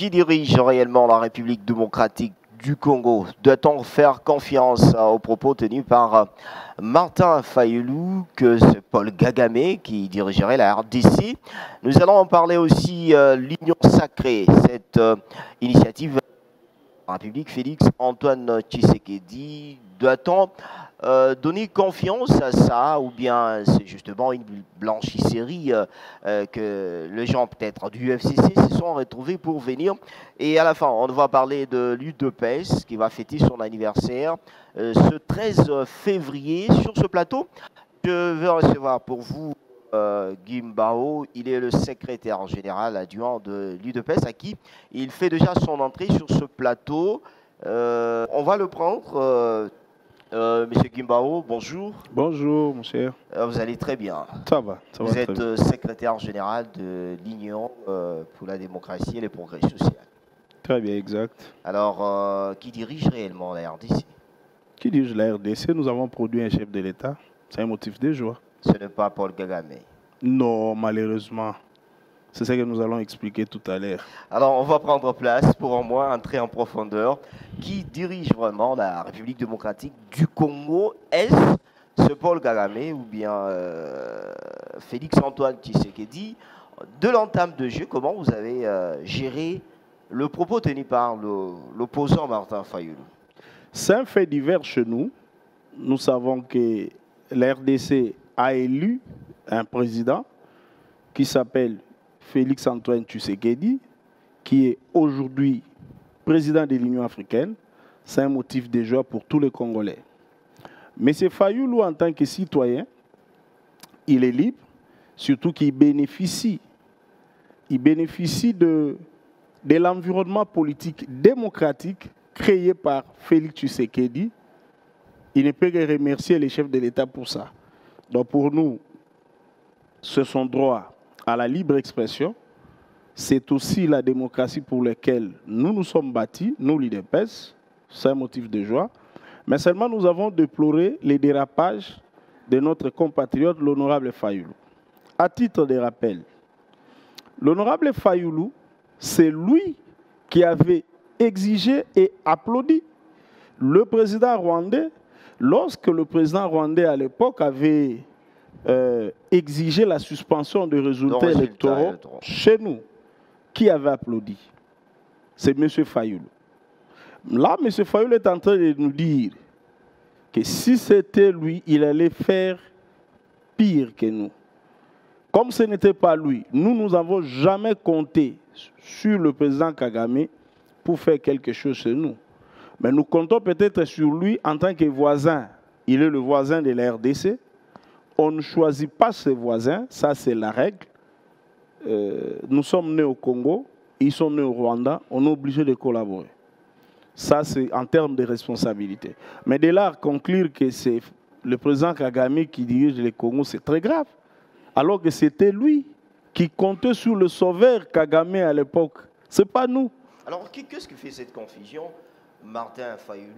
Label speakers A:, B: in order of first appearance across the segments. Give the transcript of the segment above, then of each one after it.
A: Qui dirige réellement la République démocratique du Congo? Doit-on faire confiance aux propos tenus par Martin Fayulu que c'est Paul Kagame qui dirigerait la RDC? Nous allons en parler aussi l'Union sacrée, cette initiative de la République Félix Antoine Tshisekedi. Doit-on donner confiance à ça ou bien c'est justement une blanchisserie que les gens peut-être du FCC se sont retrouvés pour venir? Et à la fin, on va parler de l'UDPS qui va fêter son anniversaire ce 13 février sur ce plateau. Je vais recevoir pour vous Gimbao, il est le secrétaire général adjoint de l'UDPS à qui il fait déjà son entrée sur ce plateau. On va le prendre. Monsieur Gimbao, bonjour.
B: Bonjour, mon cher.
A: Vous allez très bien.
B: Ça va.
A: Vous êtes secrétaire général de l'Union pour la démocratie et le progrès social.
B: Très bien, exact.
A: Alors, qui dirige réellement la RDC?
B: Qui dirige la RDC? Nous avons produit un chef de l'État. C'est un motif de joie.
A: Ce n'est pas Paul Kagame.
B: Non, malheureusement. C'est ce que nous allons expliquer tout à l'heure.
A: Alors, on va prendre place pour au moins entrer en profondeur. Qui dirige vraiment la République démocratique du Congo? Est-ce ce Paul Kagame ou bien Félix Antoine Tshisekedi? De l'entame de jeu, comment vous avez géré le propos tenu par l'opposant Martin Fayulu?
B: C'est un fait divers chez nous. Nous savons que la RDC a élu un président qui s'appelle Félix Antoine Tshisekedi, qui est aujourd'hui président de l'Union africaine. C'est un motif de joie pour tous les Congolais. Mais M. Fayulu, en tant que citoyen, il est libre, surtout qu'il bénéficie. Il bénéficie de l'environnement politique démocratique créé par Félix Tshisekedi. Il ne peut que remercier les chefs de l'État pour ça. Donc pour nous, c'est son droit à la libre expression. C'est aussi la démocratie pour laquelle nous nous sommes bâtis, nous l'UDPS. C'est un motif de joie. Mais seulement nous avons déploré les dérapages de notre compatriote, l'honorable Fayulu. À titre de rappel, l'honorable Fayulu, c'est lui qui avait exigé et applaudi le président rwandais lorsque le président rwandais à l'époque avait exigé la suspension des résultats électoraux chez nous. Qui avait applaudi? C'est M. Fayulu. Là, M. Fayulu est en train de nous dire que si c'était lui, il allait faire pire que nous. Comme ce n'était pas lui, nous n'avons jamais compté sur le président Kagame pour faire quelque chose chez nous. Mais nous comptons peut-être sur lui en tant que voisin. Il est le voisin de la RDC. On ne choisit pas ses voisins, ça c'est la règle. Nous sommes nés au Congo, ils sont nés au Rwanda, on est obligé de collaborer. Ça c'est en termes de responsabilité. Mais dès là, conclure que c'est le président Kagame qui dirige le Congo, c'est très grave. Alors que c'était lui qui comptait sur le sauveur Kagame à l'époque. Ce n'est pas nous.
A: Alors qu'est-ce qui fait cette confusion? Martin Fayulu,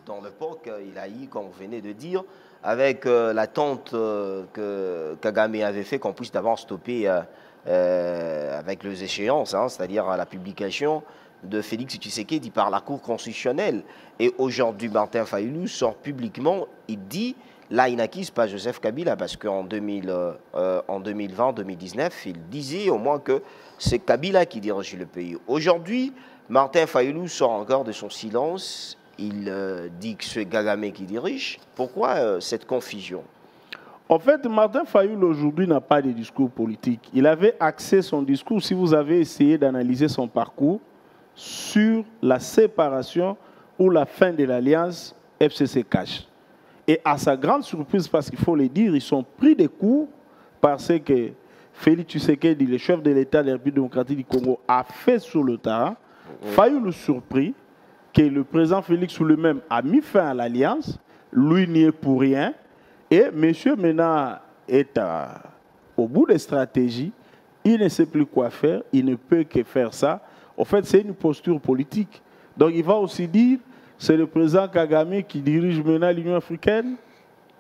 A: dans l'époque, il a eu, comme vous venez de dire, avec l'attente que Kagame avait fait qu'on puisse d'abord stopper avec les échéances, hein, c'est-à-dire la publication de Félix Tshisekedi par la Cour constitutionnelle. Et aujourd'hui, Martin Fayulu sort publiquement, il dit, là, il n'accuse pas Joseph Kabila, parce qu'en 2020-2019, il disait au moins que c'est Kabila qui dirige le pays. Aujourd'hui, Martin Fayulu sort encore de son silence. Il dit que c'est Kagame qui dirige. Pourquoi cette confusion?
B: En fait, Martin Fayulu aujourd'hui n'a pas de discours politique. Il avait axé son discours, si vous avez essayé d'analyser son parcours, sur la séparation ou la fin de l'alliance FCC-CACH. Et à sa grande surprise, parce qu'il faut le dire, ils sont pris des coups parce que Félix Tshisekedi, le chef de l'État de la République démocratique du Congo, a fait sur le terrain. Fayulu surpris que le président Félix lui-même a mis fin à l'alliance, lui n'y est pour rien, et M. Mena est au bout des stratégies, il ne sait plus quoi faire, il ne peut que faire ça. En fait, c'est une posture politique. Donc il va aussi dire, c'est le président Kagame qui dirige maintenant l'Union africaine.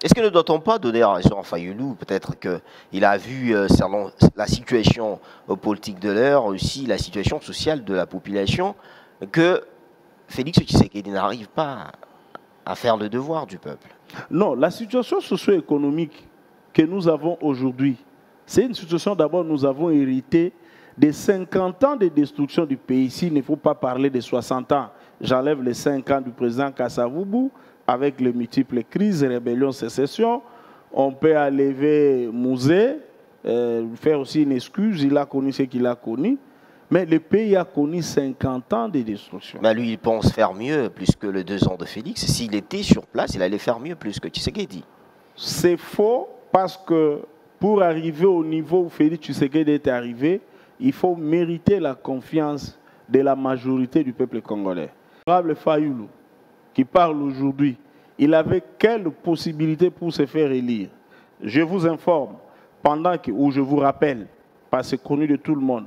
A: Est-ce que ne doit-on pas donner raison à Fayoulou? Peut-être qu'il a vu selon la situation politique de l'heure, aussi la situation sociale de la population, que Félix Tshisekedi n'arrive pas à faire le devoir du peuple.
B: Non, la situation socio-économique que nous avons aujourd'hui, c'est une situation d'abord, nous avons hérité des 50 ans de destruction du pays. Ici, il ne faut pas parler des 60 ans. J'enlève les 5 ans du président Kassavoubou, avec les multiples crises, rébellions, sécessions. On peut enlever Mouzé, faire aussi une excuse, il a connu ce qu'il a connu. Mais le pays a connu 50 ans de destruction.
A: Mais lui, il pense faire mieux plus que les 2 ans de Félix. S'il était sur place, il allait faire mieux plus que Tshisekedi.
B: C'est faux parce que pour arriver au niveau où Félix Tshisekedi est arrivé, il faut mériter la confiance de la majorité du peuple congolais. Honorable Fayoulou, qui parle aujourd'hui, il avait quelle possibilité pour se faire élire? Je vous informe, ou je vous rappelle, parce que c'est connu de tout le monde,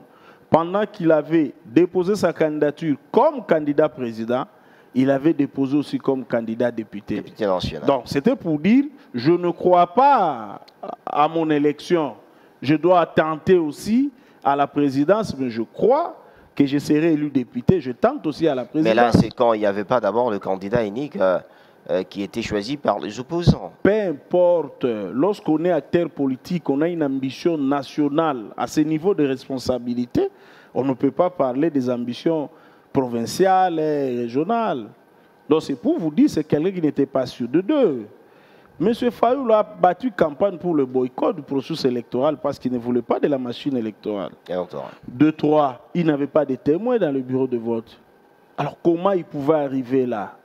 B: pendant qu'il avait déposé sa candidature comme candidat président, il avait déposé aussi comme candidat député.
A: Député national.
B: Donc, c'était pour dire, je ne crois pas à mon élection. Je dois tenter aussi à la présidence, mais je crois que je serai élu député. Je tente aussi à la présidence.
A: Mais là, c'est quand il n'y avait pas d'abord le candidat unique qui était choisi par les opposants.
B: Peu importe, lorsqu'on est acteur politique, on a une ambition nationale à ce niveau de responsabilité. On ne peut pas parler des ambitions provinciales et régionales. Donc c'est pour vous dire, c'est quelqu'un qui n'était pas sûr de deux. M. Fayoulou a battu campagne pour le boycott du processus électoral parce qu'il ne voulait pas de la machine électorale. 2, 3, il n'avait pas de témoins dans le bureau de vote. Alors comment il pouvait arriver là?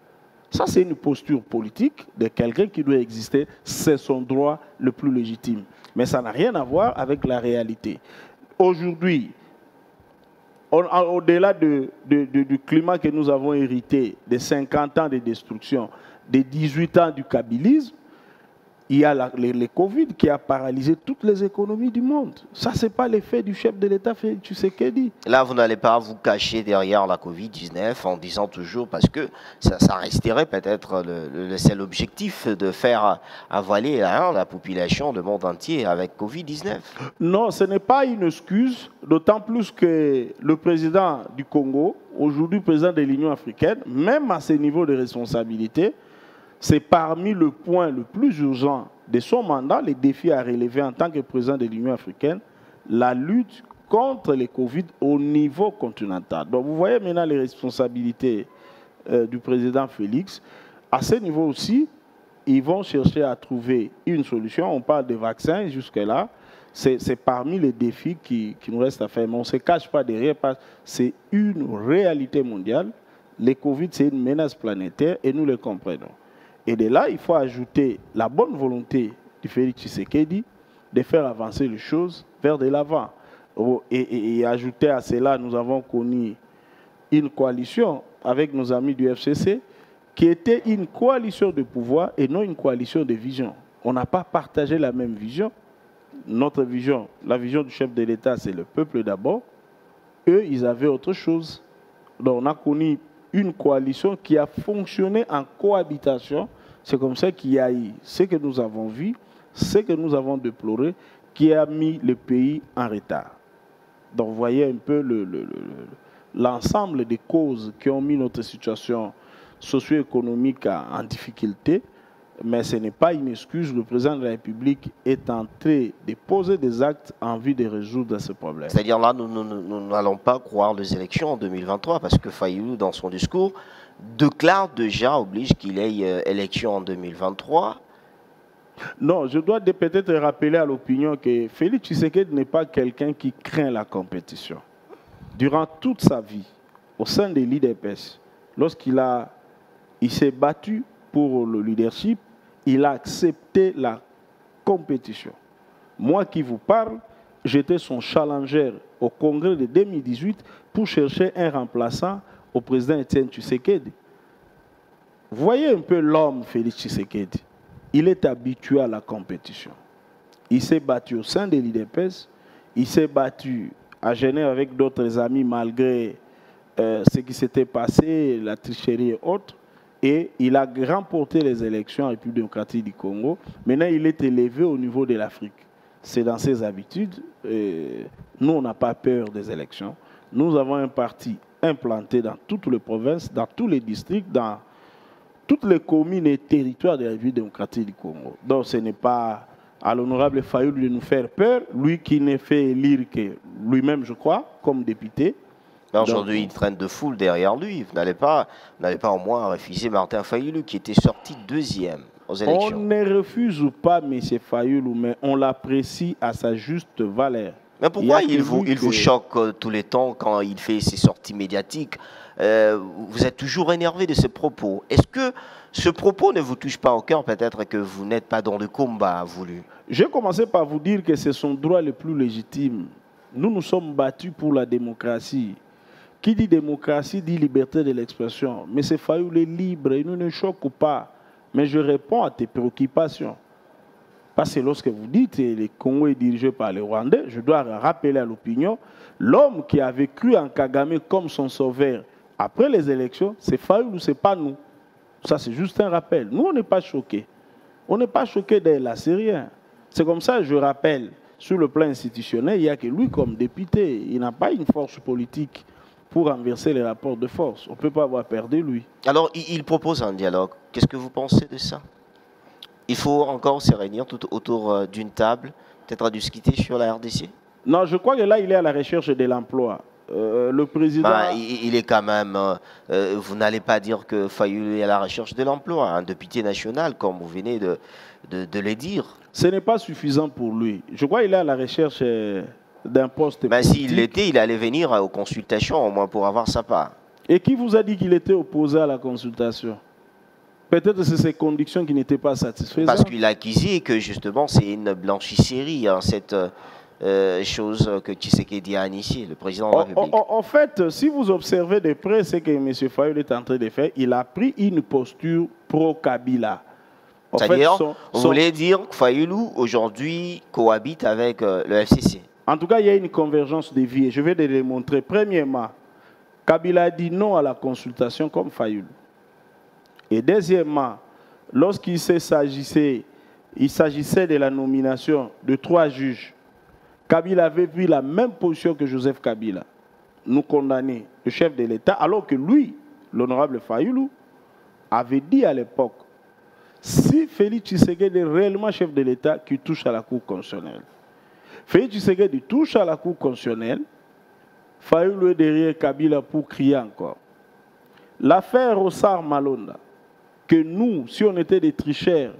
B: Ça, c'est une posture politique de quelqu'un qui doit exister. C'est son droit le plus légitime. Mais ça n'a rien à voir avec la réalité. Aujourd'hui, au-delà du climat que nous avons hérité, des 50 ans de destruction, des 18 ans du kabylisme, il y a le Covid qui a paralysé toutes les économies du monde. Ça, ce n'est pas l'effet du chef de l'État, Félix Tshisekedi.
A: Là, vous n'allez pas vous cacher derrière la Covid-19 en disant toujours, parce que ça resterait peut-être le seul objectif de faire avaler la population, le monde entier avec Covid-19.
B: Non, ce n'est pas une excuse, d'autant plus que le président du Congo, aujourd'hui président de l'Union africaine, même à ce niveau de responsabilité, c'est parmi le point le plus urgent de son mandat, les défis à relever en tant que président de l'Union africaine, la lutte contre le Covid au niveau continental. Donc vous voyez maintenant les responsabilités du président Félix. À ce niveau aussi, ils vont chercher à trouver une solution. On parle de vaccins jusque-là. C'est parmi les défis qui nous restent à faire. Mais on ne se cache pas derrière parce que c'est une réalité mondiale. Le Covid, c'est une menace planétaire et nous le comprenons. Et de là, il faut ajouter la bonne volonté du Félix Tshisekedi de faire avancer les choses vers de l'avant. Et ajouter à cela, nous avons connu une coalition avec nos amis du FCC qui était une coalition de pouvoir et non une coalition de vision. On n'a pas partagé la même vision. Notre vision, la vision du chef de l'État, c'est le peuple d'abord. Eux, ils avaient autre chose. Donc on a connu une coalition qui a fonctionné en cohabitation. C'est comme ça qu'il y a eu ce que nous avons vu, ce que nous avons déploré, qui a mis le pays en retard. Donc vous voyez un peu l'ensemble des causes qui ont mis notre situation socio-économique en difficulté. Mais ce n'est pas une excuse. Le président de la République est en train de poser des actes en vue de résoudre ce problème.
A: C'est-à-dire là, nous n'allons pas croire les élections en 2023 parce que Fayoulou, dans son discours, déclare déjà, oblige qu'il y ait élection en 2023.
B: Non, je dois peut-être rappeler à l'opinion que Félix Tshisekedi n'est pas quelqu'un qui craint la compétition. Durant toute sa vie, au sein de l'IDPS, lorsqu'il s'est battu pour le leadership, il a accepté la compétition. Moi qui vous parle, j'étais son challenger au congrès de 2018 pour chercher un remplaçant au président Etienne Tshisekedi. Voyez un peu l'homme Félix Tshisekedi. Il est habitué à la compétition. Il s'est battu au sein de l'IDPS, il s'est battu à Genève avec d'autres amis malgré ce qui s'était passé, la tricherie et autres. et il a remporté les élections en République démocratique du Congo. Maintenant, il est élevé au niveau de l'Afrique. C'est dans ses habitudes. Nous, on n'a pas peur des élections. Nous avons un parti implanté dans toutes les provinces, dans tous les districts, dans toutes les communes et territoires de la République démocratique du Congo. Donc, ce n'est pas à l'honorable Fayoulou de nous faire peur, lui qui n'est fait élire que lui-même, je crois, comme député.
A: Aujourd'hui, il traîne de foule derrière lui. Vous n'allez pas au moins refuser Martin Fayoulou qui était sorti deuxième aux élections.
B: On ne refuse pas M. Fayoulou, mais on l'apprécie à sa juste valeur.
A: Mais pourquoi il vous choque tous les temps quand il fait ses sorties médiatiques? Vous êtes toujours énervé de ses propos. Est-ce que ce propos ne vous touche pas au cœur? Peut-être que vous n'êtes pas dans le combat voulu.
B: J'ai commencé par vous dire que c'est son droit le plus légitime. Nous nous sommes battus pour la démocratie. Qui dit démocratie dit liberté de l'expression. Mais c'est Fayoulou est libre, il ne nous choque pas. Mais je réponds à tes préoccupations. Parce que lorsque vous dites que le Congo est dirigé par les Rwandais, je dois rappeler à l'opinion, l'homme qui avait cru en Kagame comme son sauveur après les élections, c'est Fayoulou, ce n'est pas nous. Ça, c'est juste un rappel. Nous, on n'est pas choqués. On n'est pas choqués d'elle, là, c'est rien. C'est comme ça, je rappelle, sur le plan institutionnel, il n'y a que lui comme député. Il n'a pas une force politique pour renverser les rapports de force. On ne peut pas avoir perdu lui.
A: Alors, il propose un dialogue. Qu'est-ce que vous pensez de ça? Il faut encore se réunir tout autour d'une table, peut-être à discuter sur la RDC?
B: Non, je crois que là, il est à la recherche de l'emploi. Le président...
A: il est quand même... vous n'allez pas dire que Fayoulou est à la recherche de l'emploi, un député national, comme vous venez de le dire.
B: Ce n'est pas suffisant pour lui. Je crois qu'il est à la recherche d'un poste politique.
A: S'il l'était, il allait venir aux consultations, au moins pour avoir sa part.
B: Et qui vous a dit qu'il était opposé à la consultation? Peut-être que c'est ces conditions qui n'étaient pas satisfaisantes.
A: Parce qu'il a accusé que justement c'est une blanchisserie, hein, cette chose que Tshisekedi a initiée, le président de la République.
B: En fait, si vous observez de près ce que M. Fayoulou est en train de faire, il a pris une posture pro-Kabila.
A: C'est-à-dire, vous voulez dire que Fayoulou aujourd'hui cohabite avec le FCC?
B: En tout cas, il y a une convergence de vie. Je vais le démontrer. Premièrement, Kabila a dit non à la consultation comme Fayoulou. Et deuxièmement, lorsqu'il s'agissait de la nomination de 3 juges, Kabila avait pris la même position que Joseph Kabila, nous condamner le chef de l'État, alors que lui, l'honorable Fayoulou, avait dit à l'époque, si Félix Tshisekedi est réellement chef de l'État, qui touche à la Cour constitutionnelle. Félix Tshisekedi touche à la Cour constitutionnelle, Fayoulou est derrière Kabila pour crier encore. L'affaire Ossar Malonda, que nous, si on était des tricheurs,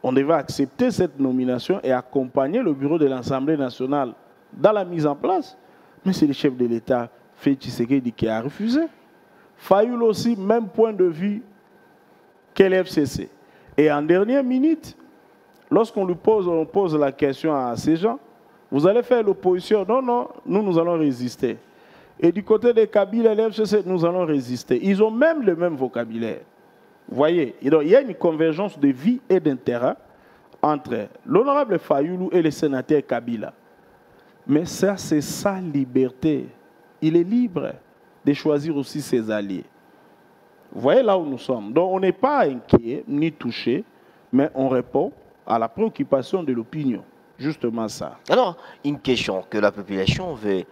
B: on devait accepter cette nomination et accompagner le bureau de l'Assemblée nationale dans la mise en place. Mais c'est le chef de l'État, Félix Tshisekedi, qui a refusé. Fayoulou aussi, même point de vue que l'FCC. Et en dernière minute, lorsqu'on lui pose la question à ces gens, vous allez faire l'opposition. Non, non, nous allons résister. Et du côté des Kabila et l'FCC, nous allons résister. Ils ont même le même vocabulaire. Vous voyez, il y a une convergence de vie et d'intérêt entre l'honorable Fayoulou et le sénateur Kabila. Mais ça, c'est sa liberté. Il est libre de choisir aussi ses alliés. Vous voyez là où nous sommes. Donc on n'est pas inquiet ni touché, mais on répond à la préoccupation de l'opinion. Justement ça.
A: Alors, une question que la population veut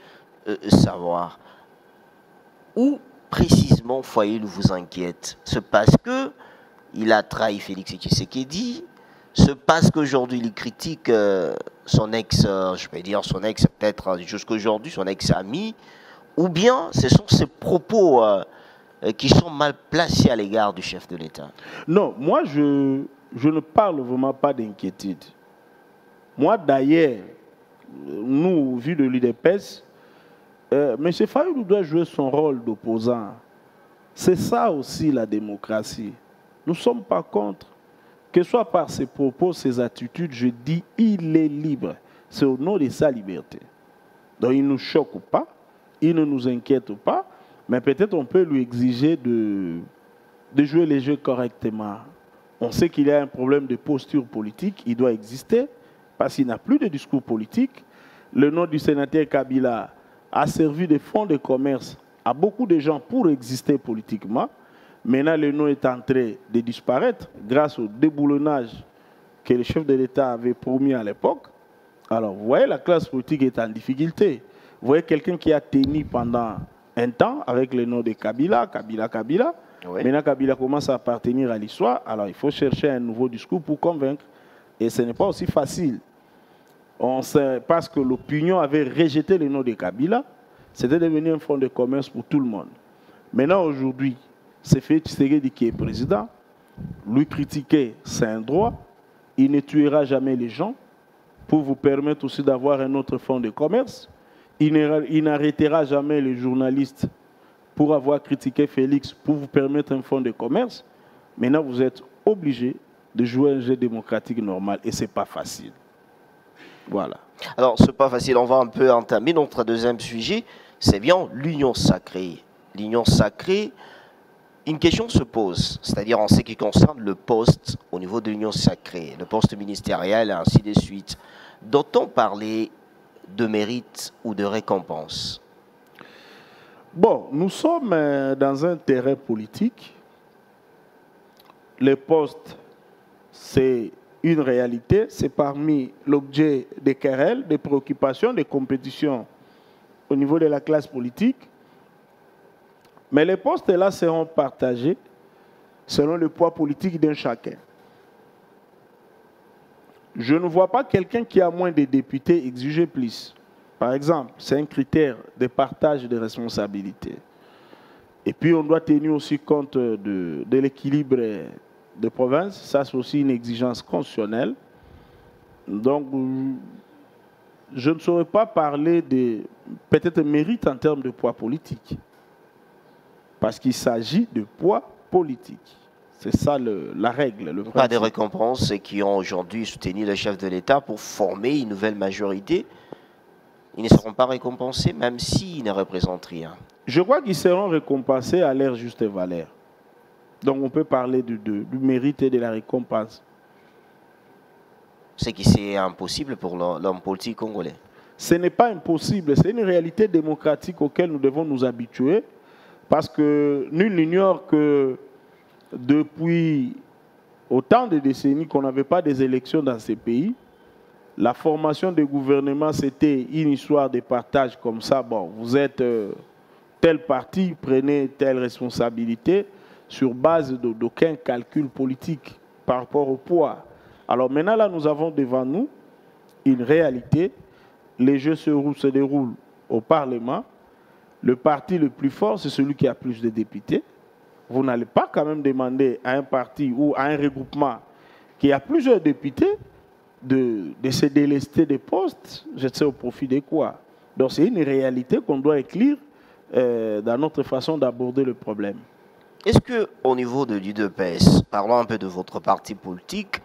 A: savoir. Où précisément Fayoulou vous inquiète? C'est parce qu'il a trahi Félix Tshisekedi? C'est parce qu'aujourd'hui il critique son ex, je vais dire son ex peut-être jusqu'à aujourd'hui, son ex-ami? Ou bien ce sont ses propos qui sont mal placés à l'égard du chef de l'État? Non,
B: moi je ne parle vraiment pas d'inquiétude. Moi d'ailleurs, nous, vu de l'UDPS, M. Fayoulou doit jouer son rôle d'opposant. C'est ça aussi la démocratie. Nous ne sommes pas contre. Que ce soit par ses propos, ses attitudes, je dis il est libre. C'est au nom de sa liberté. Donc il ne nous choque pas, il ne nous inquiète pas, mais peut-être on peut lui exiger de jouer les jeux correctement. On sait qu'il y a un problème de posture politique, il doit exister, parce qu'il n'a plus de discours politique. Le nom du sénateur Kabila a servi de fonds de commerce à beaucoup de gens pour exister politiquement. Maintenant, le nom est en train de disparaître grâce au déboulonnage que le chef de l'État avait promis à l'époque. Alors, vous voyez, la classe politique est en difficulté. Vous voyez quelqu'un qui a tenu pendant un temps avec le nom de Kabila. Oui. Maintenant, Kabila commence à appartenir à l'histoire. Alors, il faut chercher un nouveau discours pour convaincre. Et ce n'est pas aussi facile. On sait, parce que l'opinion avait rejeté le nom de Kabila, c'était devenu un fonds de commerce pour tout le monde. Maintenant, aujourd'hui, c'est Félix Tshisekedi qui est président. Lui critiquer, c'est un droit. Il ne tuera jamais les gens pour vous permettre aussi d'avoir un autre fonds de commerce. Il n'arrêtera jamais les journalistes pour avoir critiqué Félix pour vous permettre un fonds de commerce. Maintenant, vous êtes obligé de jouer un jeu démocratique normal et ce n'est pas facile. Voilà.
A: Alors, ce n'est pas facile. On va un peu entamer notre deuxième sujet. C'est bien l'union sacrée. L'union sacrée, une question se pose, c'est-à-dire en ce qui concerne le poste au niveau de l'union sacrée, le poste ministériel et ainsi de suite. Doit-on parler de mérite ou de récompense?
B: Bon, nous sommes dans un terrain politique. Les postes, c'est une réalité, c'est parmi l'objet des querelles, des préoccupations, des compétitions au niveau de la classe politique. Mais les postes là seront partagés selon le poids politique d'un chacun. Je ne vois pas quelqu'un qui a moins de députés exiger plus. Par exemple, c'est un critère de partage de responsabilités. Et puis on doit tenir aussi compte de l'équilibre de province. Ça, c'est aussi une exigence constitutionnelle. Donc, je ne saurais pas parler de peut-être mérite en termes de poids politique. Parce qu'il s'agit de poids politique. C'est ça la règle. Le
A: pas des récompenses qui ont aujourd'hui soutenu le chef de l'État pour former une nouvelle majorité. Ils ne seront pas récompensés, même s'ils ne représentent rien.
B: Je crois qu'ils seront récompensés à leur juste valeur. Donc on peut parler du mérite et de la récompense.
A: C'est qui c'est impossible pour l'homme politique congolais.
B: Ce n'est pas impossible, c'est une réalité démocratique auquel nous devons nous habituer. Parce que nul n'ignore que depuis autant de décennies qu'on n'avait pas des élections dans ces pays, la formation des gouvernements, c'était une histoire de partage comme ça. Bon, vous êtes tel parti, prenez telle responsabilité sur base d'aucun calcul politique par rapport au poids. Alors maintenant, là, nous avons devant nous une réalité. Les jeux se déroulent au Parlement. Le parti le plus fort, c'est celui qui a plus de députés. Vous n'allez pas quand même demander à un parti ou à un regroupement qui a plusieurs députés de se délester des postes, je sais au profit de quoi. Donc c'est une réalité qu'on doit éclire dans notre façon d'aborder le problème.
A: Est-ce qu'au niveau de l'UDPS, parlons un peu de votre parti politique,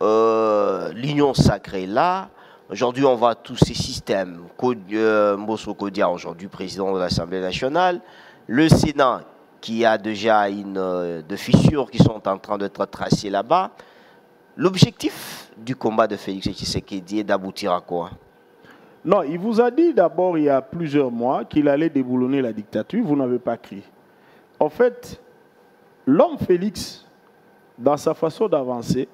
A: l'union sacrée là, aujourd'hui, on voit tous ces systèmes. Mbosso Kodia, aujourd'hui président de l'Assemblée nationale. Le Sénat, qui a déjà de fissures qui sont en train d'être tracées là-bas. L'objectif du combat de Félix Tshisekedi est d'aboutir à quoi?
B: Non, il vous a dit d'abord, il y a plusieurs mois, qu'il allait déboulonner la dictature. Vous n'avez pas crié. En fait, l'homme Félix, dans sa façon d'avancer,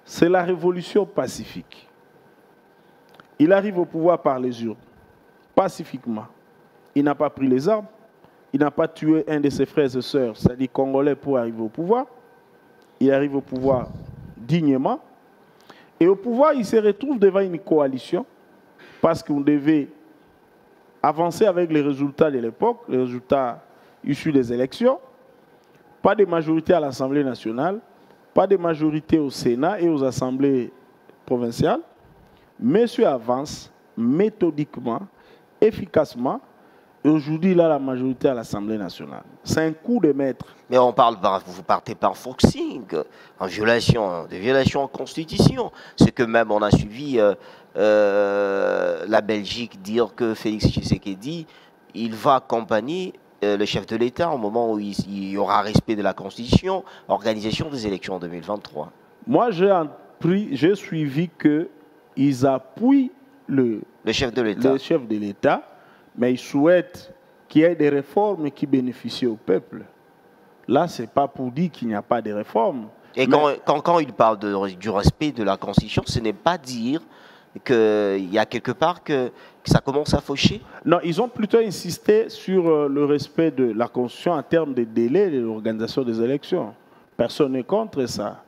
B: c'est la révolution pacifique. Il arrive au pouvoir par les urnes, pacifiquement. Il n'a pas pris les armes, il n'a pas tué un de ses frères et sœurs, c'est-à-dire congolais, pour arriver au pouvoir. Il arrive au pouvoir dignement. Et au pouvoir, il se retrouve devant une coalition parce qu'on devait avancer avec les résultats de l'époque, les résultats issus des élections. Pas de majorité à l'Assemblée nationale, pas de majorité au Sénat et aux assemblées provinciales. Monsieur avance méthodiquement, efficacement. Et aujourd'hui, il a la majorité à l'Assemblée nationale. C'est un coup de maître.
A: Mais on parle, vous partez par forcing, en violation, de violation en constitution. Ce que même on a suivi la Belgique dire que Félix Tshisekedi, il va accompagner le chef de l'État au moment où il y aura respect de la constitution, organisation des élections en 2023.
B: Moi, j'ai suivi qu'ils appuient le chef de l'État. Mais ils souhaitent qu'il y ait des réformes qui bénéficient au peuple. Là, ce n'est pas pour dire qu'il n'y a pas de réforme.
A: Et quand il parle du respect de la Constitution, ce n'est pas dire qu'il y a quelque part que ça commence à faucher?
B: Non, ils ont plutôt insisté sur le respect de la Constitution en termes de délai de l'organisation des élections. Personne n'est contre ça.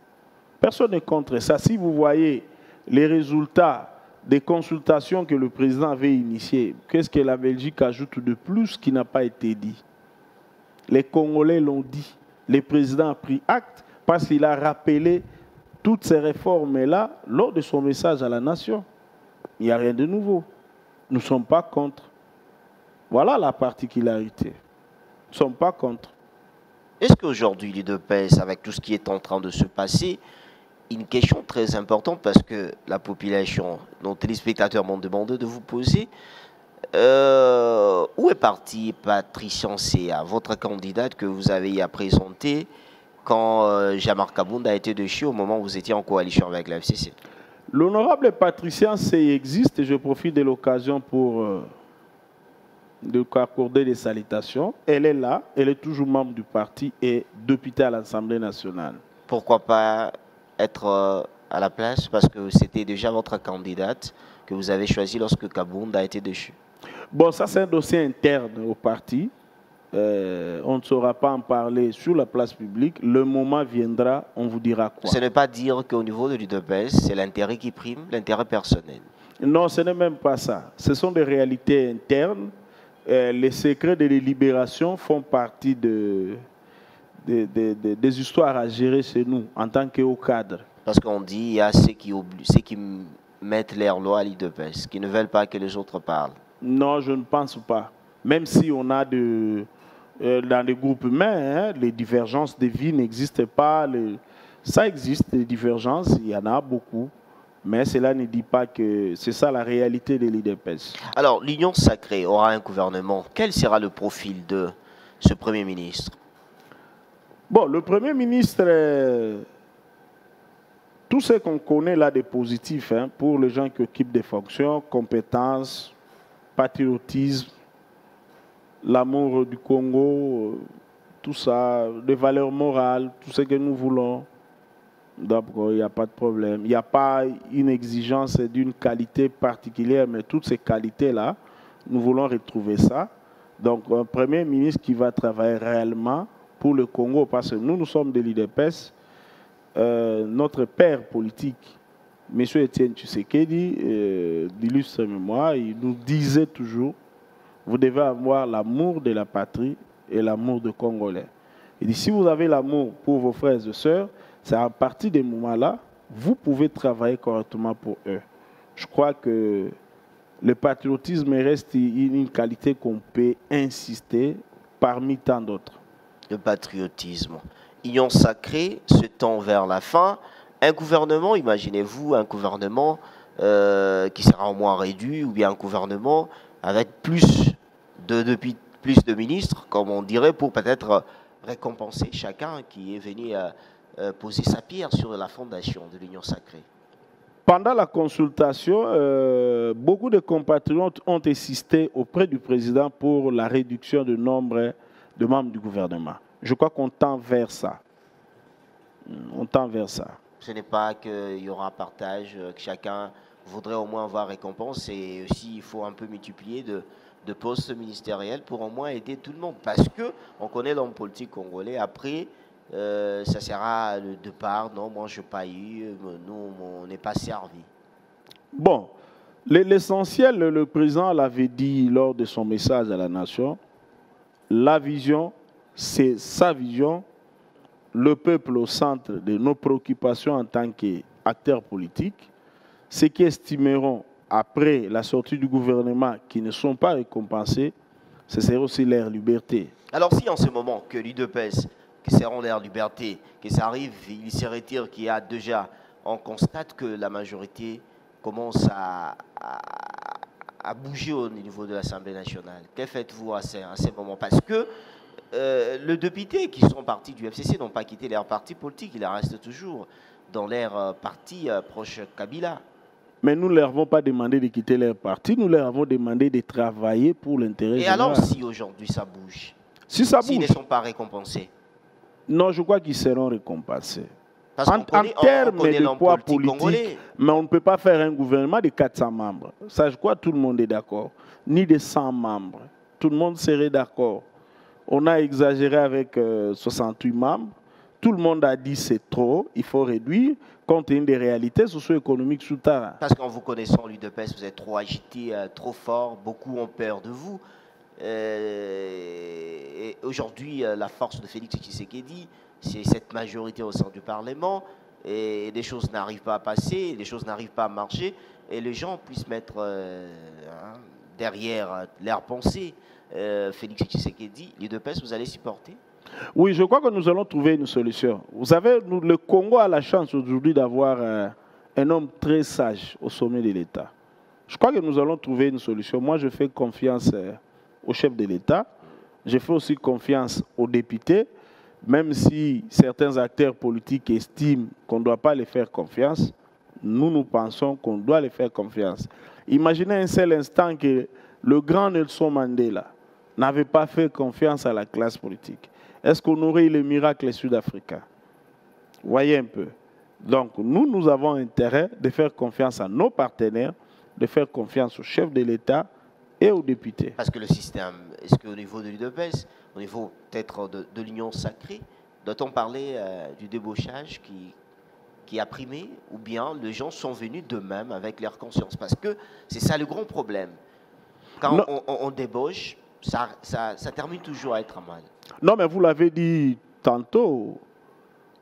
B: Personne n'est contre ça. Si vous voyez les résultats des consultations que le président avait initiées, qu'est-ce que la Belgique ajoute de plus qui n'a pas été dit? Les Congolais l'ont dit. Le président a pris acte parce qu'il a rappelé toutes ces réformes-là lors de son message à la nation. Il n'y a rien de nouveau. Nous ne sommes pas contre. Voilà la particularité. Nous ne sommes pas contre.
A: Est-ce qu'aujourd'hui, l'UDPS, avec tout ce qui est en train de se passer, une question très importante parce que la population, nos téléspectateurs m'ont demandé de vous poser, où est parti Patricia Ncéa, votre candidate que vous avez à présenter quand Jean-Marc Kabound a été déchu au moment où vous étiez en coalition avec la FCC?
B: L'honorable Patricia Ncéa existe et je profite de l'occasion pour de accorder des salutations. Elle est là, elle est toujours membre du parti et députée à l'Assemblée nationale.
A: Pourquoi pas être à la place parce que c'était déjà votre candidate que vous avez choisie lorsque Kabound a été déchu?
B: Bon, ça c'est un dossier interne au parti. On ne saura pas en parler sur la place publique. Le moment viendra, on vous dira quoi.
A: Ce n'est pas dire qu'au niveau de l'UDPS, c'est l'intérêt qui prime, l'intérêt personnel.
B: Non, ce n'est même pas ça. Ce sont des réalités internes. Les secrets de délibération font partie des histoires à gérer chez nous en tant que haut cadre.
A: Parce qu'on dit il y a ceux qui mettent leur loi à l'UDPS, qui ne veulent pas que les autres parlent.
B: Non, je ne pense pas. Même si on a dans les groupes humains, les divergences de vie n'existent pas. Ça existe, les divergences, il y en a beaucoup. Mais cela ne dit pas que c'est ça la réalité de l'UDPS. Alors,
A: l'Union sacrée aura un gouvernement. Quel sera le profil de ce Premier ministre?
B: Bon, le Premier ministre, tout ce qu'on connaît là de positif pour les gens qui occupent des fonctions, compétences, patriotisme, l'amour du Congo, tout ça, des valeurs morales, tout ce que nous voulons. Donc, il n'y a pas de problème. Il n'y a pas une exigence d'une qualité particulière, mais toutes ces qualités-là, nous voulons retrouver ça. Donc, un Premier ministre qui va travailler réellement pour le Congo, parce que nous sommes de l'UDPS. Notre père politique, M. Étienne Tshisekedi, d'illustre mémoire, il nous disait toujours, vous devez avoir l'amour de la patrie et l'amour des Congolais. Il dit, si vous avez l'amour pour vos frères et sœurs, c'est à partir de moments-là, vous pouvez travailler correctement pour eux. Je crois que le patriotisme reste une qualité qu'on peut insister parmi tant d'autres.
A: Le patriotisme. Union sacrée se tend vers la fin. Un gouvernement, imaginez-vous, un gouvernement qui sera au moins réduit, ou bien un gouvernement avec plus de ministres, comme on dirait, pour peut-être récompenser chacun qui est venu poser sa pierre sur la fondation de l'Union sacrée.
B: Pendant la consultation, beaucoup de compatriotes ont insisté auprès du président pour la réduction du nombre de membres du gouvernement. Je crois qu'on tend vers ça. On tend vers ça.
A: Ce n'est pas qu'il y aura un partage, que chacun voudrait au moins avoir récompense, et aussi il faut un peu multiplier de postes ministériels pour au moins aider tout le monde. Parce qu'on connaît l'homme politique congolais, après, ça sera le départ, non, moi je n'ai pas eu, nous on n'est pas servi.
B: Bon, l'essentiel, le président l'avait dit lors de son message à la nation, la vision, c'est sa vision, le peuple au centre de nos préoccupations en tant qu'acteurs politiques, ceux qui estimeront après la sortie du gouvernement qui ne sont pas récompensés, ce sera aussi leur liberté.
A: Alors si en ce moment que l'UDPS, qui seront leur liberté, que ça arrive, ils se retirent, qu'il y a déjà, on constate que la majorité commence à bouger au niveau de l'Assemblée nationale. Que faites-vous à ces moments? Parce que les députés qui sont partis du FCC n'ont pas quitté leur parti politique, ils restent toujours dans leur parti proche Kabila.
B: Mais nous ne leur avons pas demandé de quitter leur parti, nous leur avons demandé de travailler pour l'intérêt général.
A: Et alors si aujourd'hui ça bouge?
B: Si ça bouge,
A: s'ils ne sont pas récompensés?
B: Non, je crois qu'ils seront récompensés.
A: Parce
B: En termes de poids politique,
A: congolais.
B: mais on ne peut pas faire un gouvernement de 400 membres. Ça, je crois que tout le monde est d'accord. Ni de 100 membres. Tout le monde serait d'accord. On a exagéré avec 68 membres. Tout le monde a dit c'est trop, il faut réduire, compte tenu des réalités socio-économiques sous terrain.
A: Parce qu'en vous connaissant, l'UDPS, vous êtes trop agité, trop fort, beaucoup ont peur de vous. Et aujourd'hui, la force de Félix Tshisekedi, c'est cette majorité au sein du Parlement, et des choses n'arrivent pas à passer, les choses n'arrivent pas à marcher, et les gens puissent mettre derrière leur pensée Félix Tshisekedi, l'UDPS, vous allez supporter?
B: Oui, je crois que nous allons trouver une solution. Vous savez, le Congo a la chance aujourd'hui d'avoir un homme très sage au sommet de l'État. Je crois que nous allons trouver une solution. Moi, je fais confiance au chef de l'État. Je fais aussi confiance aux députés, même si certains acteurs politiques estiment qu'on ne doit pas les faire confiance. Nous pensons qu'on doit les faire confiance. Imaginez un seul instant que le grand Nelson Mandela n'avait pas fait confiance à la classe politique. Est-ce qu'on aurait eu le miracle sud-africain? Voyez un peu. Donc, nous avons intérêt de faire confiance à nos partenaires, de faire confiance au chef de l'État et aux députés.
A: Parce que le système, est-ce qu'au niveau de l'UDPS, au niveau peut-être de l'union sacrée, doit-on parler du débauchage qui a primé, ou bien les gens sont venus d'eux-mêmes avec leur conscience? Parce que c'est ça le grand problème. Quand on débauche, ça termine toujours à être mal.
B: Non, mais vous l'avez dit tantôt,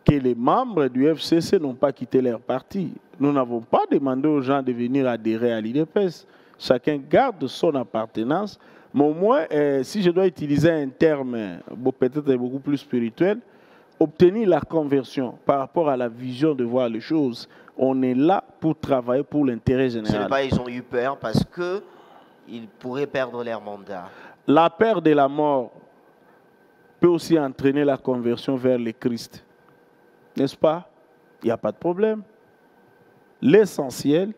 B: que les membres du FCC n'ont pas quitté leur parti. Nous n'avons pas demandé aux gens de venir adhérer à l'UDPS. Chacun garde son appartenance. Mais au moins, si je dois utiliser un terme peut-être beaucoup plus spirituel, obtenir la conversion par rapport à la vision de voir les choses. On est là pour travailler pour l'intérêt général.
A: Ce n'est pas ils ont eu peur parce qu'ils pourraient perdre leur mandat.
B: La peur de la mort peut aussi entraîner la conversion vers le Christ. N'est-ce pas? Il n'y a pas de problème. L'essentiel,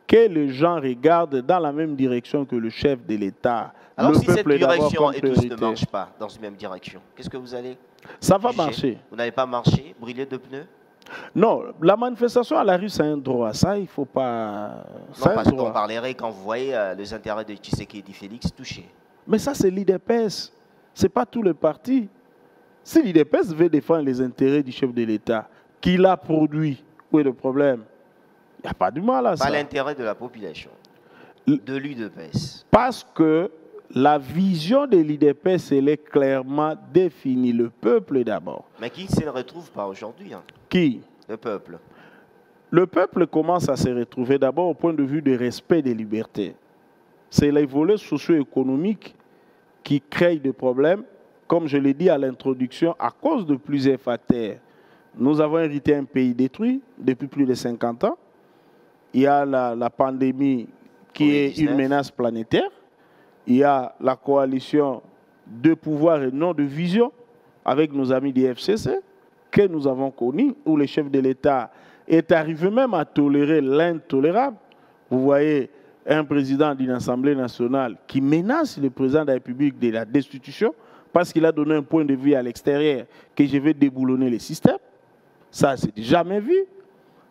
B: que les gens regardent dans la même direction que le chef de l'État.
A: Alors
B: le
A: si cette
B: peuple
A: direction et tous ne marchent pas dans une même direction, qu'est-ce que vous allez
B: Ça va
A: juger?
B: marcher.
A: Vous n'allez pas marcher, brûler de pneus?
B: Non, la manifestation à la rue, c'est un droit. Ça, il ne faut pas...
A: Non, parce qu'on parlerait quand vous voyez les intérêts de Tshisekedi Félix touchés.
B: Mais ça, c'est l'UDPS. Ce n'est pas tout le parti. Si l'UDPS veut défendre les intérêts du chef de l'État, qui l'a produit, où est le problème? Il n'y a pas de mal à ça.
A: Pas l'intérêt de la population, de l'UDPS.
B: Parce que la vision de l'UDPS, elle est clairement définie. Le peuple d'abord.
A: Mais qui ne se retrouve pas aujourd'hui?
B: Qui?
A: Le peuple.
B: Le peuple commence à se retrouver d'abord au point de vue du respect des libertés. C'est les volets socio-économiques qui créent des problèmes, comme je l'ai dit à l'introduction, à cause de plusieurs facteurs. Nous avons hérité un pays détruit depuis plus de 50 ans. Il y a la pandémie qui est une menace planétaire. Il y a la coalition de pouvoir et non de vision avec nos amis du FCC que nous avons connus, où le chef de l'État est arrivé même à tolérer l'intolérable. Vous voyez un président d'une Assemblée nationale qui menace le président de la République de la destitution parce qu'il a donné un point de vue à l'extérieur que je vais déboulonner le système. Ça, c'est jamais vu.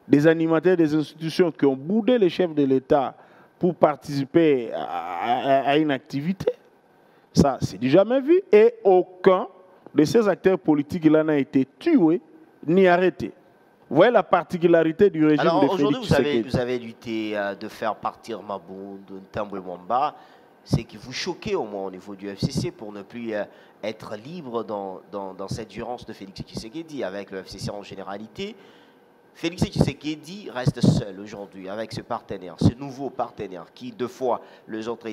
B: Des animateurs des institutions qui ont boudé le chef de l'État pour participer à une activité. Ça, c'est du jamais vu. Et aucun de ces acteurs politiques-là n'a été tué ni arrêté. Vous voyez la particularité du régime de Félix Tshisekedi.
A: Aujourd'hui, vous avez lutté de faire partir Mabou, de Tambwe Mwamba. C'est que vous choquez au moins au niveau du FCC pour ne plus être libre dans cette durance de Félix Tshisekedi avec le FCC en généralité. Félix Tshisekedi reste seul aujourd'hui avec ce partenaire, ce nouveau partenaire qui, deux fois, les autres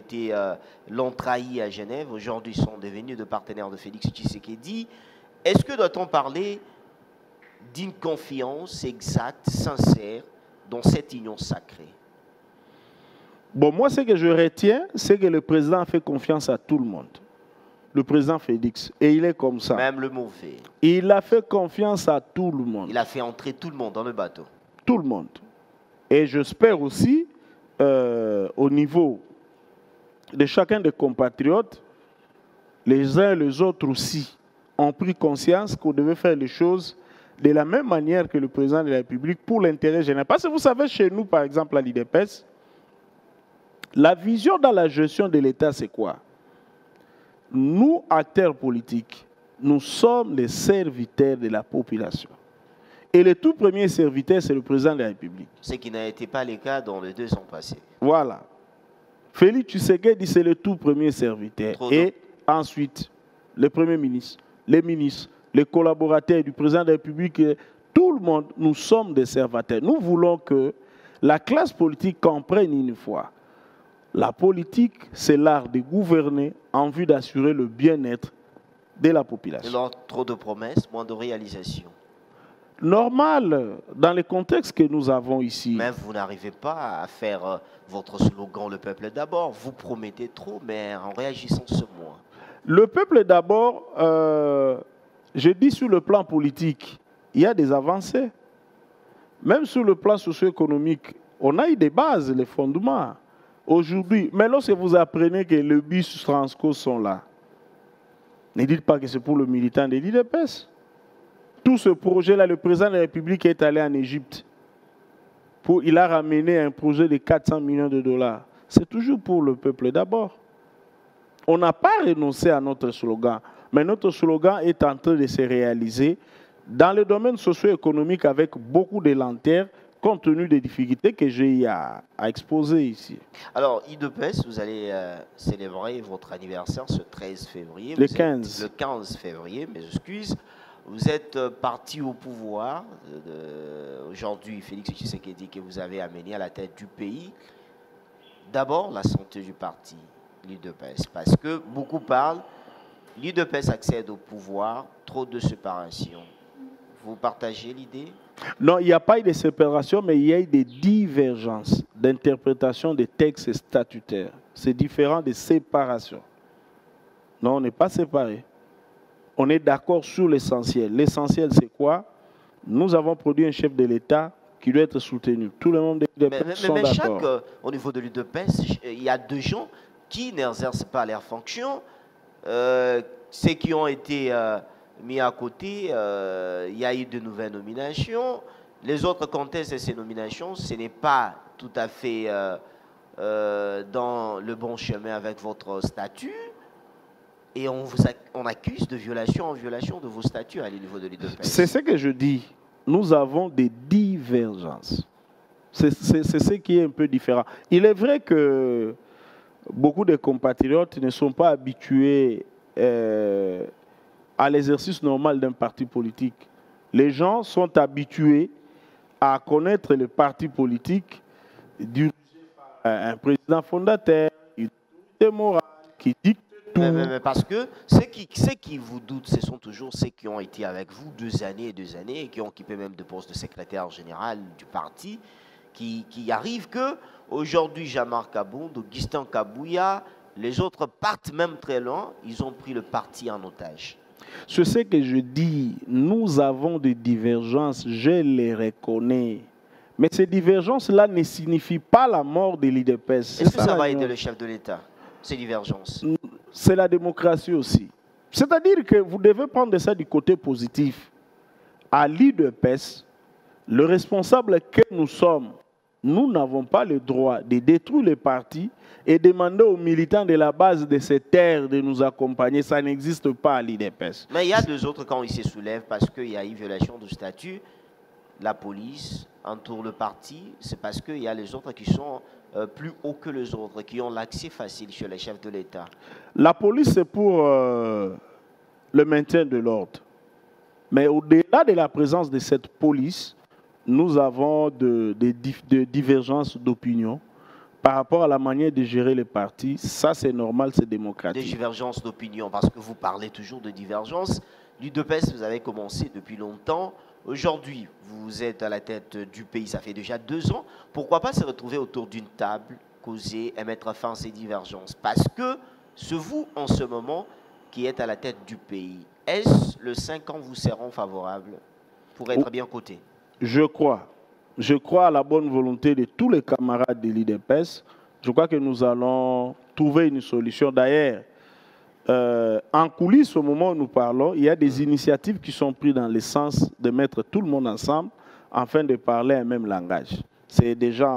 A: l'ont trahi à Genève. Aujourd'hui, sont devenus de partenaires de Félix Tshisekedi. Est-ce que doit-on parler d'une confiance exacte, sincère, dans cette union sacrée?
B: Bon, moi, ce que je retiens, c'est que le président a fait confiance à tout le monde. Le président Félix. Et il est comme ça.
A: Même le mauvais.
B: Il a fait confiance à tout le monde.
A: Il a fait entrer tout le monde dans le bateau.
B: Tout le monde. Et j'espère aussi, au niveau de chacun des compatriotes, les uns et les autres aussi, ont pris conscience qu'on devait faire les choses de la même manière que le président de la République pour l'intérêt général. Parce que vous savez, chez nous, par exemple, à l'IDPS, la vision dans la gestion de l'État, c'est quoi? Nous, acteurs politiques, nous sommes les serviteurs de la population. Et le tout premier serviteur, c'est le président de la République.
A: Ce qui n'a été pas le cas dans les 2 ans passés.
B: Voilà. Félix Tshisekedi, c'est le tout premier serviteur. Et ensuite, le Premier ministre, les ministres, les collaborateurs du président de la République, tout le monde, nous sommes des serviteurs. Nous voulons que la classe politique comprenne une fois. La politique, c'est l'art de gouverner en vue d'assurer le bien-être de la population.
A: Alors, trop de promesses, moins de réalisations.
B: Normal, dans le contexte que nous avons ici.
A: Mais vous n'arrivez pas à faire votre slogan « Le peuple d'abord ». Vous promettez trop, mais en réagissant ce mois.
B: Le peuple d'abord, je dis sur le plan politique, il y a des avancées. Même sur le plan socio-économique, on a eu des bases, les fondements. Aujourd'hui, mais lorsque vous apprenez que les bus Transco sont là, ne dites pas que c'est pour le militant de l'IDPS. Tout ce projet-là, le président de la République est allé en Égypte. Il a ramené un projet de 400 millions de dollars. C'est toujours pour le peuple d'abord. On n'a pas renoncé à notre slogan, mais notre slogan est en train de se réaliser dans le domaine socio-économique avec beaucoup de lenteur, compte tenu des difficultés que j'ai eu à exposer ici.
A: Alors, IDPS, vous allez célébrer votre anniversaire ce 13 février.
B: Le 15.
A: Le 15 février, mes excuses. Vous êtes parti au pouvoir. Aujourd'hui, Félix Tshisekedi, que vous avez amené à la tête du pays. D'abord, la santé du parti, l'IDPS. Parce que beaucoup parlent, l'IDPS accède au pouvoir, trop de séparation. Vous partagez l'idée?
B: Non, il n'y a pas eu de séparation, mais il y a eu des divergences d'interprétation des textes statutaires. C'est différent de séparation. Non, on n'est pas séparés. On est d'accord sur l'essentiel. L'essentiel, c'est quoi? Nous avons produit un chef de l'État qui doit être soutenu. Tout le monde sont d'accord.
A: Au niveau de l'UDPS, il y a 2 gens qui n'exercent pas leurs fonctions. Ceux qui ont été mis à côté, il y a eu de nouvelles nominations. Les autres contestent ces nominations. Ce n'est pas tout à fait dans le bon chemin avec votre statut. Et on accuse de violation en violation de vos statuts à niveau de l'IDPS.
B: C'est ce que je dis. Nous avons des divergences. C'est ce qui est un peu différent. Il est vrai que beaucoup de compatriotes ne sont pas habitués à l'exercice normal d'un parti politique. Les gens sont habitués à connaître le parti politique dirigé par un président fondateur, une autorité morale qui dicte.
A: Mais parce que ceux qui vous doutent, ce sont toujours ceux qui ont été avec vous 2 années et 2 années et qui ont occupé même de postes de secrétaire général du parti, qui arrivent que aujourd'hui Jean-Marc Kabound, Augustin Kabouya, les autres partent même très loin, ils ont pris le parti en otage.
B: C'est ce que je dis, nous avons des divergences, je les reconnais. Mais ces divergences-là ne signifient pas la mort de l'IDPS.
A: Est-ce que ça va aider le chef de l'État, ces divergences?
B: C'est la démocratie aussi. C'est-à-dire que vous devez prendre ça du côté positif. À l'IDPS, le responsable que nous sommes, nous n'avons pas le droit de détruire les partis et demander aux militants de la base de ces terres de nous accompagner. Ça n'existe pas à l'IDPS.
A: Mais il y a 2 autres quand ils se soulèvent parce qu'il y a eu violation du statut. La police entoure le parti. C'est parce qu'il y a les autres qui sont plus hauts que les autres, qui ont l'accès facile chez les chefs de l'État.
B: La police, c'est pour le maintien de l'ordre. Mais au-delà de la présence de cette police, nous avons des divergences d'opinion par rapport à la manière de gérer les partis. Ça, c'est normal, c'est démocratique.
A: Des divergences d'opinion, parce que vous parlez toujours de divergences. L'UDPS, vous avez commencé depuis longtemps. Aujourd'hui, vous êtes à la tête du pays, ça fait déjà 2 ans. Pourquoi pas se retrouver autour d'une table, causer et mettre fin à ces divergences? Parce que c'est vous, en ce moment, qui êtes à la tête du pays. Est-ce le 5 ans vous seront favorables pour être bien cotés?
B: Je crois. Je crois à la bonne volonté de tous les camarades de l'IDPS. Je crois que nous allons trouver une solution. D'ailleurs, en coulisses, au moment où nous parlons, il y a des initiatives qui sont prises dans le sens de mettre tout le monde ensemble afin de parler un même langage. C'est déjà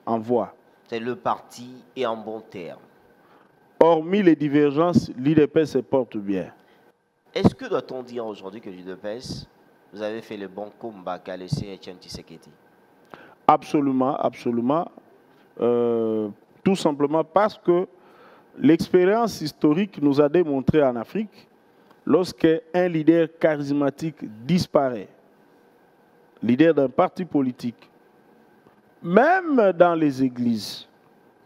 B: en voie.
A: C'est le parti et en bon terme.
B: Hormis les divergences, l'UDPS se porte bien.
A: Est-ce que doit-on dire aujourd'hui que l'UDPS, vous avez fait le bon combat qu'a laissé Etienne Tshisekedi?
B: Absolument, absolument. Tout simplement parce que l'expérience historique nous a démontré en Afrique, lorsqu'un leader charismatique disparaît, leader d'un parti politique, même dans les églises,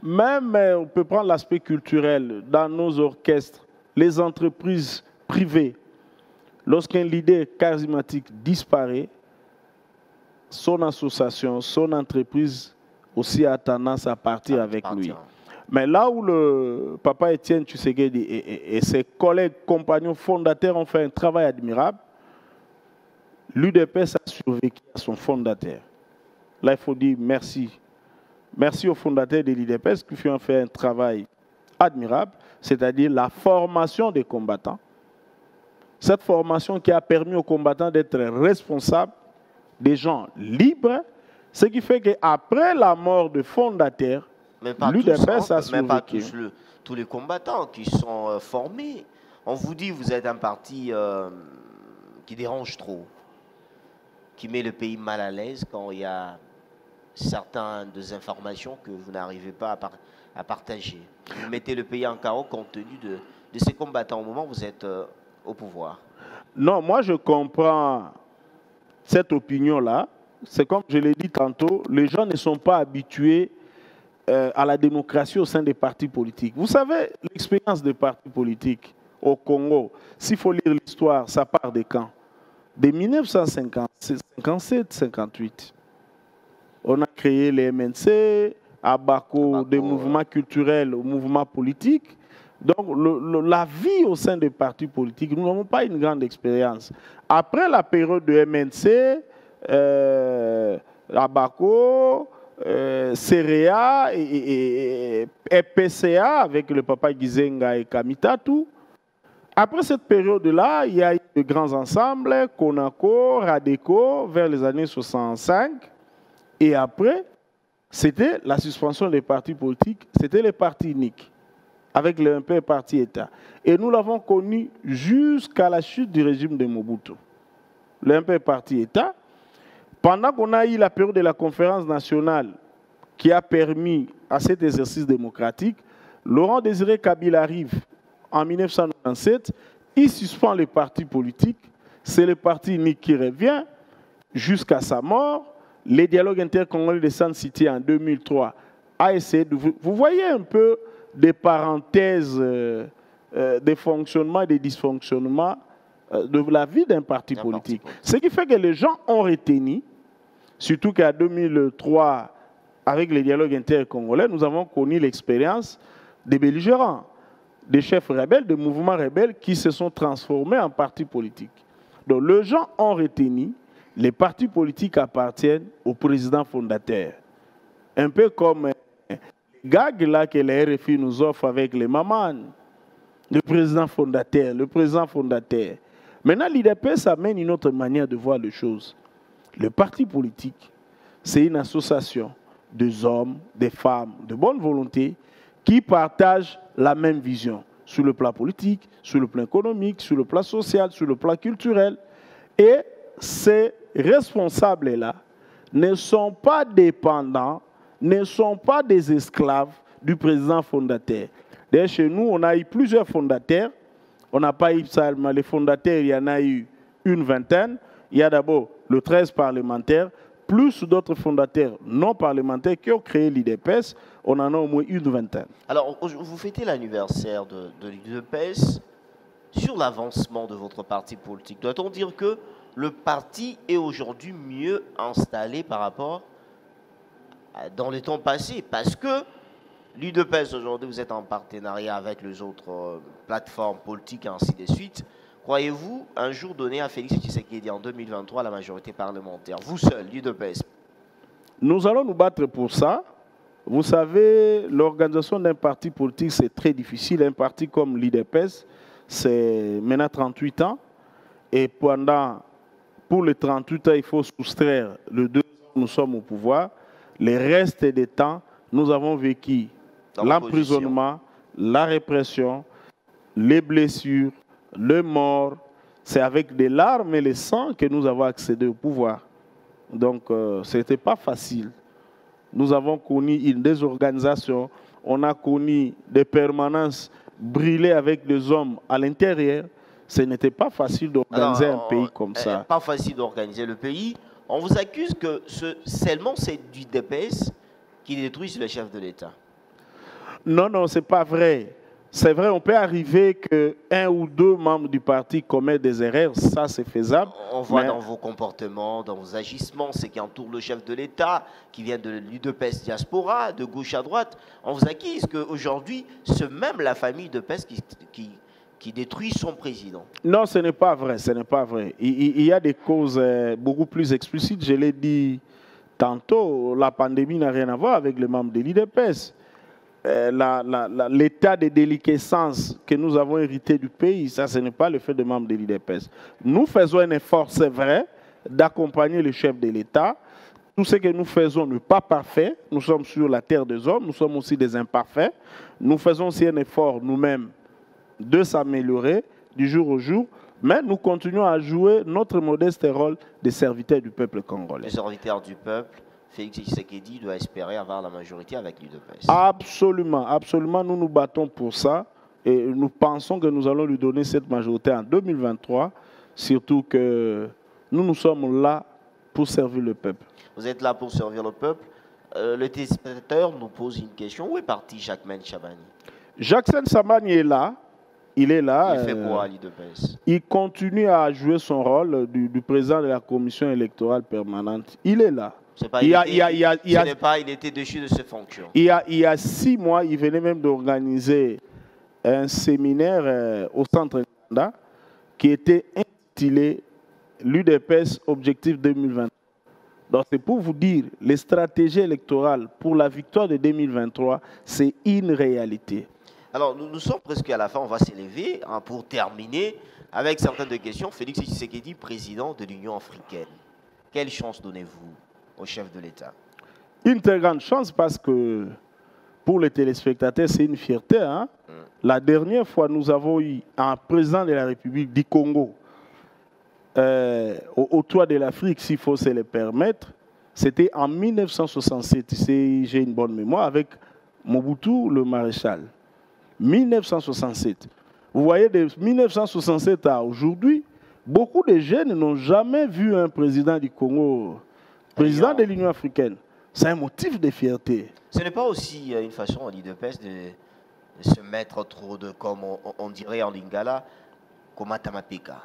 B: même on peut prendre l'aspect culturel, dans nos orchestres, les entreprises privées, lorsqu'un leader charismatique disparaît, son association, son entreprise aussi a tendance à partir avec lui. Mais là où le papa Etienne Tshisekedi et ses collègues, compagnons fondateurs ont fait un travail admirable, l'UDPS a survécu à son fondateur. Là, il faut dire merci. Merci aux fondateurs de l'UDPS qui ont fait un travail admirable, c'est-à-dire la formation des combattants. Cette formation qui a permis aux combattants d'être responsables, des gens libres, ce qui fait qu'après la mort du fondateur, l'UDPS a survécu.
A: Même pas tous les combattants qui sont formés. On vous dit que vous êtes un parti qui dérange trop, qui met le pays mal à l'aise quand il y a certaines informations que vous n'arrivez pas à partager. Vous mettez le pays en chaos compte tenu de ces combattants au moment où vous êtes au pouvoir.
B: Non, moi je comprends cette opinion-là. C'est comme je l'ai dit tantôt, les gens ne sont pas habitués à la démocratie au sein des partis politiques. Vous savez, l'expérience des partis politiques au Congo, s'il faut lire l'histoire, ça part de quand? De 1957, 58. On a créé les MNC, Abako, des mouvements culturels aux mouvements politiques. Donc, la vie au sein des partis politiques, nous n'avons pas une grande expérience. Après la période de MNC, Abako, CEREA et PCA avec le papa Gizenga et Kamitatu. Après cette période-là, il y a eu de grands ensembles, CONACO, RADECO, vers les années 65. Et après, c'était la suspension des partis politiques, c'était les partis uniques, avec le MP parti État. Et nous l'avons connu jusqu'à la chute du régime de Mobutu. Le MP parti État, pendant qu'on a eu la période de la conférence nationale qui a permis à cet exercice démocratique, Laurent Désiré Kabila arrive en 1997, il suspend les partis politiques, c'est le parti unique qui revient jusqu'à sa mort. Les dialogues intercongolais de San City en 2003 a essayé de... Vous voyez un peu des parenthèses des fonctionnements et des dysfonctionnements de la vie d'un parti politique. Ce qui fait que les gens ont retenu, surtout qu'en 2003, avec les dialogues intercongolais, nous avons connu l'expérience des belligérants, des chefs rebelles, des mouvements rebelles qui se sont transformés en partis politiques. Donc les gens ont retenu, les partis politiques appartiennent au président fondateur. Un peu comme les gags là que les RFI nous offre avec les mamans. Le président fondateur, le président fondateur. Maintenant, l'UDPS amène une autre manière de voir les choses. Le parti politique, c'est une association des hommes, des femmes, de bonne volonté qui partagent la même vision sur le plan politique, sur le plan économique, sur le plan social, sur le plan culturel. Et ces responsables-là ne sont pas dépendants, ne sont pas des esclaves du président fondateur. D'ailleurs, chez nous, on a eu plusieurs fondateurs. On n'a pas eu seulement les fondateurs, il y en a eu une vingtaine. Il y a d'abord le 13 parlementaires, plus d'autres fondateurs non parlementaires qui ont créé l'UDPS. On en a au moins une vingtaine.
A: Alors, vous fêtez l'anniversaire de l'UDPS sur l'avancement de votre parti politique. Doit-on dire que le parti est aujourd'hui mieux installé par rapport dans les temps passés? Parce que l'UDPS, aujourd'hui, vous êtes en partenariat avec les autres plateformes politiques et ainsi de suite. Croyez-vous un jour donner à Félix Tshisekedi en 2023 la majorité parlementaire? Vous seul, l'UDPS?
B: Nous allons nous battre pour ça. Vous savez, l'organisation d'un parti politique, c'est très difficile. Un parti comme l'IDPS, c'est maintenant 38 ans. Et pour les 38 ans, il faut soustraire les 2 ans où nous sommes au pouvoir. Les restes des temps, nous avons vécu l'emprisonnement, la répression, les blessures, les morts. C'est avec des larmes et le sang que nous avons accédé au pouvoir. Donc, ce n'était pas facile. Nous avons connu une désorganisation, on a connu des permanences brûlées avec des hommes à l'intérieur. Ce n'était pas facile d'organiser un pays comme ça.
A: Pas facile d'organiser le pays. On vous accuse que seulement c'est du DPS qui détruit le chef de l'État.
B: Non, non, ce n'est pas vrai. C'est vrai, on peut arriver qu'un ou 2 membres du parti commettent des erreurs, ça c'est faisable.
A: On voit dans vos comportements, dans vos agissements, ce qui entoure le chef de l'État, qui vient de l'UDPS diaspora, de gauche à droite. On vous accuse qu'aujourd'hui, c'est même la famille de PES qui détruit son président.
B: Non, ce n'est pas vrai, ce n'est pas vrai. Il y a des causes beaucoup plus explicites. Je l'ai dit tantôt, la pandémie n'a rien à voir avec les membres de l'UDPS. L'état de déliquescence que nous avons hérité du pays, ça, ce n'est pas le fait de membres de l'UDPS. Nous faisons un effort, c'est vrai, d'accompagner le chef de l'État. Tout ce que nous faisons n'est pas parfait. Nous sommes sur la terre des hommes, nous sommes aussi des imparfaits. Nous faisons aussi un effort nous-mêmes de s'améliorer du jour au jour, mais nous continuons à jouer notre modeste rôle de serviteur du peuple congolais.
A: Les serviteurs du peuple, Félix Tshisekedi doit espérer avoir la majorité avec l'UDPS.
B: Absolument, absolument, nous nous battons pour ça et nous pensons que nous allons lui donner cette majorité en 2023, surtout que nous sommes là pour servir le peuple.
A: Vous êtes là pour servir le peuple. Le téléspectateur nous pose une question. Où est parti Jacques-Mène Chabani?
B: Jacques-Mène Chabani est là. Il est là.
A: Il fait quoi à l'UDPS?
B: Il continue à jouer son rôle du président de la commission électorale permanente. Il est là.
A: Il était déchu de ses fonctions.
B: Il y a 6 mois, il venait même d'organiser un séminaire au centre Nganda qui était intitulé l'UDPS Objectif 2023. Donc c'est pour vous dire, les stratégies électorales pour la victoire de 2023, c'est une réalité.
A: Alors nous sommes presque à la fin, on va s'élever pour terminer avec certaines questions. Félix Tshisekedi, président de l'Union africaine. Quelle chance donnez-vous au chef de l'État?
B: Une très grande chance parce que pour les téléspectateurs, c'est une fierté. Hein? La dernière fois, nous avons eu un président de la République du Congo au toit de l'Afrique, s'il faut se le permettre. C'était en 1967, si j'ai une bonne mémoire, avec Mobutu, le maréchal. 1967. Vous voyez, de 1967 à aujourd'hui, beaucoup de jeunes n'ont jamais vu un président du Congo, président de l'Union africaine. C'est un motif de fierté.
A: Ce n'est pas aussi une façon à l'UDPS de se mettre trop de, comme on dirait en lingala, comme Matamapeka.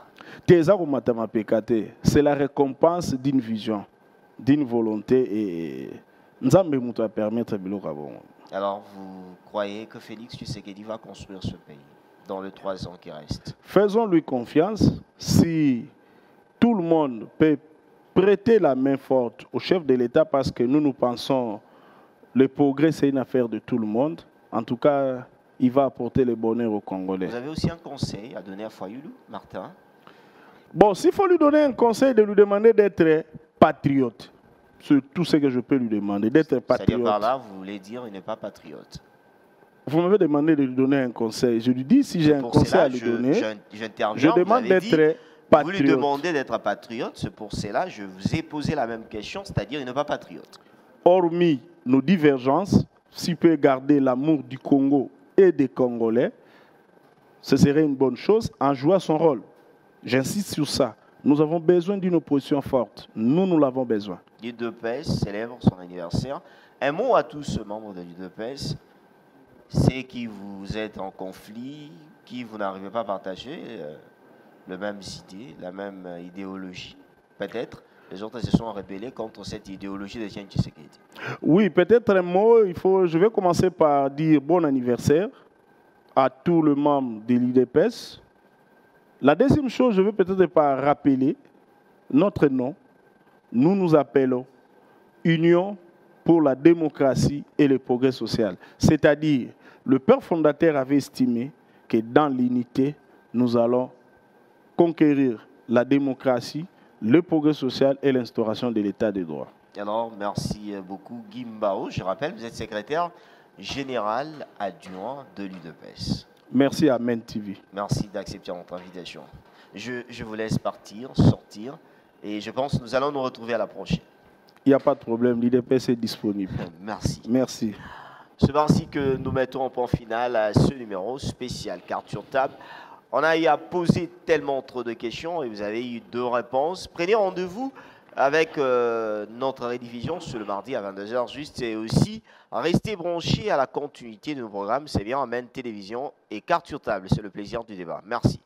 B: C'est la récompense d'une vision, d'une volonté et Nzambe mouta permettre biloko bon.
A: Alors, vous croyez que Félix Tshisekedi va construire ce pays dans les 3 ans qui restent?
B: Faisons-lui confiance. Si tout le monde peut prêter la main forte au chef de l'État, parce que nous pensons que le progrès, c'est une affaire de tout le monde. En tout cas, il va apporter le bonheur aux Congolais.
A: Vous avez aussi un conseil à donner à Fayulu, Martin?
B: Bon, s'il faut lui donner un conseil, de lui demander d'être patriote. C'est tout ce que je peux lui demander, d'être patriote.
A: C'est-à-dire par là, vous voulez dire qu'il n'est pas patriote?
B: Vous m'avez demandé de lui donner un conseil. Je lui dis, si j'ai un conseil à lui donner, je demande d'être patriote.
A: Vous lui demandez d'être patriote, c'est pour cela que je vous ai posé la même question, c'est-à-dire qu'il n'est pas patriote.
B: Hormis nos divergences, s'il peut garder l'amour du Congo et des Congolais, ce serait une bonne chose en jouant son rôle. J'insiste sur ça. Nous avons besoin d'une opposition forte. Nous l'avons besoin.
A: L'UDPS célèbre son anniversaire. Un mot à tous ceux membres de l'UDPS, c'est qui vous êtes en conflit, qui vous n'arrivez pas à partager les mêmes idées, la même idéologie. Peut-être les autres se sont rebellés contre cette idéologie de Etienne Tshisekedi.
B: Oui, peut-être un mot. Je vais commencer par dire bon anniversaire à tous les membres de l'UDPS. La deuxième chose, je veux peut-être pas rappeler notre nom. Nous nous appelons Union pour la démocratie et le progrès social. C'est-à-dire, le père fondateur avait estimé que dans l'unité, nous allons conquérir la démocratie, le progrès social et l'instauration de l'état de droit.
A: Alors, merci beaucoup Guy Mbao. Je rappelle, vous êtes secrétaire général adjoint de l'UDPS.
B: Merci à Men TV.
A: Merci d'accepter notre invitation. Je vous laisse sortir, et je pense que nous allons nous retrouver à la prochaine.
B: Il n'y a pas de problème, l'UDPS est disponible.
A: Merci.
B: Merci.
A: C'est ainsi que nous mettons en point final à ce numéro spécial Carte sur table. On a eu à poser tellement trop de questions et vous avez eu 2 réponses. Prenez rendez-vous avec notre rediffusion sur le mardi à 22 h juste, et aussi restez branchés à la continuité de nos programmes. C'est bien Amen Télévision et Carte sur table. C'est le plaisir du débat. Merci.